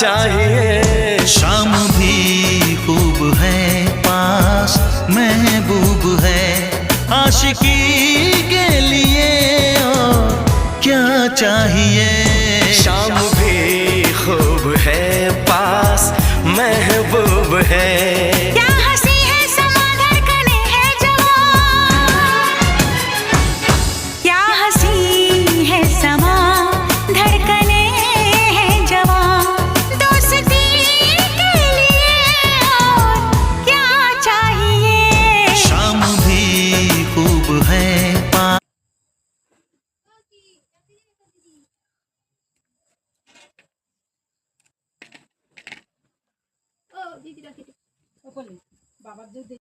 चाहिए। शाम भी खूब है पास महबूब है आशिकी के लिए और क्या चाहिए। शाम भी खूब है पास महबूब है। क्या हंसी है समा धड़कने है जवां, क्या हंसी है समा धड़कने है जवां, दोस्ती के लिए और क्या चाहिए। शाम भी खूब है पास। ও দিদি রাখি ও বলে বাবার যদি